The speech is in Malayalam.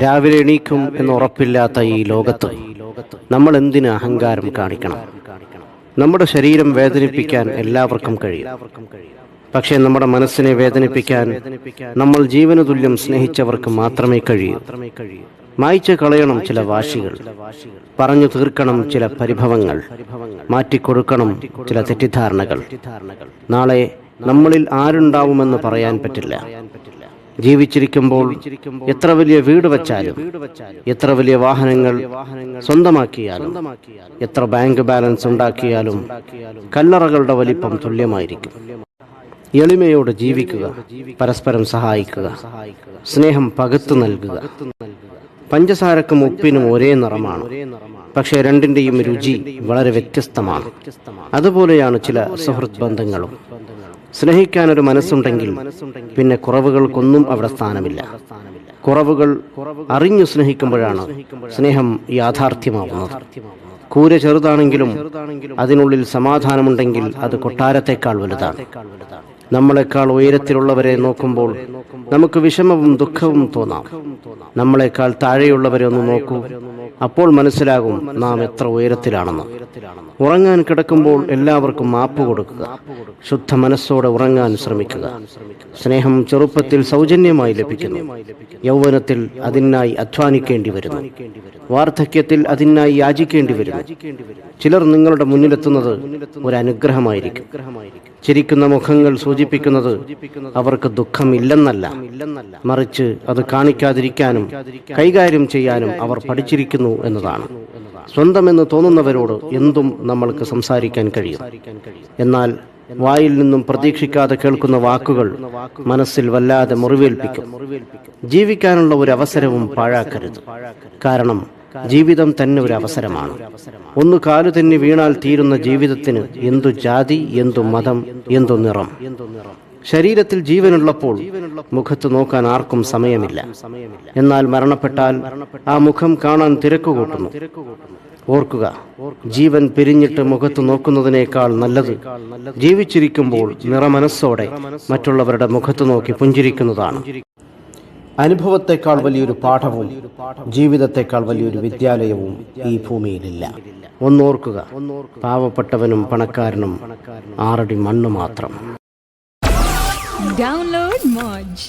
രാവിലെ എണീക്കും എന്ന് ഉറപ്പില്ലാത്ത ഈ ലോകത്ത് നമ്മൾ എന്തിന് അഹങ്കാരം കാണിക്കണം? നമ്മുടെ ശരീരം വേദനിപ്പിക്കാൻ എല്ലാവർക്കും കഴിയും. പക്ഷേ നമ്മുടെ മനസ്സിനെ വേദനിപ്പിക്കാൻ നമ്മൾ ജീവന തുല്യം സ്നേഹിച്ചവർക്ക് മാത്രമേ കഴിയൂ. മായ്ച്ചു കളയണം ചില വാശികൾ, പറഞ്ഞു തീർക്കണം ചില പരിഭവങ്ങൾ, മാറ്റിക്കൊടുക്കണം ചില തെറ്റിദ്ധാരണകൾ. നാളെ നമ്മളിൽ ആരുണ്ടാവുമെന്ന് പറയാൻ പറ്റില്ല. ജീവിച്ചിരിക്കുമ്പോൾ എത്ര വലിയ വീട് വച്ചാലും, എത്ര വലിയ വാഹനങ്ങൾ സ്വന്തമാക്കിയാലും, എത്ര ബാങ്ക് ബാലൻസ് ഉണ്ടാക്കിയാലും കല്ലറകളുടെ വലിപ്പം തുല്യമായിരിക്കും. എളിമയോട് ജീവിക്കുക, പരസ്പരം സഹായിക്കുക, സ്നേഹം പകുത്തു നൽകുക. പഞ്ചസാരക്കും ഉപ്പിനും ഒരേ നിറമാണ്, പക്ഷേ രണ്ടിന്റെയും രുചി വളരെ വ്യത്യസ്തമാണ്. അതുപോലെയാണ് ചില സുഹൃത്ത് ബന്ധങ്ങളും. സ്നേഹിക്കാനൊരു മനസ്സുണ്ടെങ്കിൽ പിന്നെ കുറവുകൾക്കൊന്നും അവിടെ സ്ഥാനമില്ല. കുറവുകൾ അറിഞ്ഞു സ്നേഹിക്കുമ്പോഴാണ് സ്നേഹം യാഥാർത്ഥ്യമാവുന്നത്. കൂര ചെറുതാണെങ്കിലും അതിനുള്ളിൽ സമാധാനമുണ്ടെങ്കിൽ അത് കൊട്ടാരത്തെക്കാൾ വലുതാണ്. നമ്മളെക്കാൾ ഉയരത്തിലുള്ളവരെ നോക്കുമ്പോൾ നമുക്ക് വിഷമവും ദുഃഖവും തോന്നാം. നമ്മളെക്കാൾ താഴെയുള്ളവരെ ഒന്ന് നോക്കൂ, അപ്പോൾ മനസ്സിലാകും നാം എത്ര ഉയരത്തിലാണെന്ന്. ഉറങ്ങാൻ കിടക്കുമ്പോൾ എല്ലാവർക്കും മാപ്പ് കൊടുക്കുക. ശുദ്ധ മനസ്സോടെ ഉറങ്ങാൻ ശ്രമിക്കുക. സ്നേഹം ചെറുപ്പത്തിൽ സൗജന്യമായി ലഭിക്കുന്നു. യൗവനത്തിൽ അതിനായി അധ്വാനിക്കേണ്ടി വരുന്നു. വാർദ്ധക്യത്തിൽ അതിനായി യാചിക്കേണ്ടി വരുന്നു. ചിലർ നിങ്ങളുടെ മുന്നിലെത്തുന്നത് ഒരു അനുഗ്രഹമായിരിക്കും. ചിരിക്കുന്ന മുഖങ്ങൾ സൂചിപ്പിക്കുന്നത് അവർക്ക് ദുഃഖമില്ലെന്നല്ല, മറിച്ച് അത് കാണിക്കാതിരിക്കാനും കൈകാര്യം ചെയ്യാനും അവർ പഠിച്ചിരിക്കുന്നു എന്നതാണ്. സ്വന്തമെന്ന് തോന്നുന്നവരോട് എന്തും നമ്മൾക്ക് സംസാരിക്കാൻ കഴിയും. എന്നാൽ വായിൽ നിന്നും പ്രതീക്ഷിക്കാതെ കേൾക്കുന്ന വാക്കുകൾ മനസ്സിൽ വല്ലാതെ മുറിവേൽപ്പിക്കും. ജീവിക്കാനുള്ള ഒരു അവസരവും പാഴാക്കരുത്. കാരണം ജീവിതം തന്നെ ഒരു അവസരമാണ്. ഒന്ന് കാലു തെന്നി വീണാൽ തീരുന്ന ജീവിതത്തിന് എന്തു ജാതി, എന്തു മതം, എന്തു നിറം. ശരീരത്തിൽ ജീവനുള്ളപ്പോൾ മുഖത്ത് നോക്കാൻ ആർക്കും സമയമില്ല. എന്നാൽ മരണപ്പെട്ടാൽ ആ മുഖം കാണാൻ തിരക്കുകൂട്ടുന്നു. ഓർക്കുക, ജീവൻ പിരിഞ്ഞിട്ട് മുഖത്ത് നോക്കുന്നതിനേക്കാൾ നല്ലത് ജീവിച്ചിരിക്കുമ്പോൾ നിറമനസ്സോടെ മറ്റുള്ളവരുടെ മുഖത്ത് നോക്കി പുഞ്ചിരിക്കുന്നതാണ്. അനുഭവത്തെക്കാൾ വലിയൊരു പാഠവും ജീവിതത്തെക്കാൾ വലിയൊരു വിദ്യാലയവും ഈ ഭൂമിയിലില്ല. ഒന്നോർക്കുക, പാവപ്പെട്ടവനും പണക്കാരനും 6 അടി മണ്ണ് മാത്രം. Download Moj.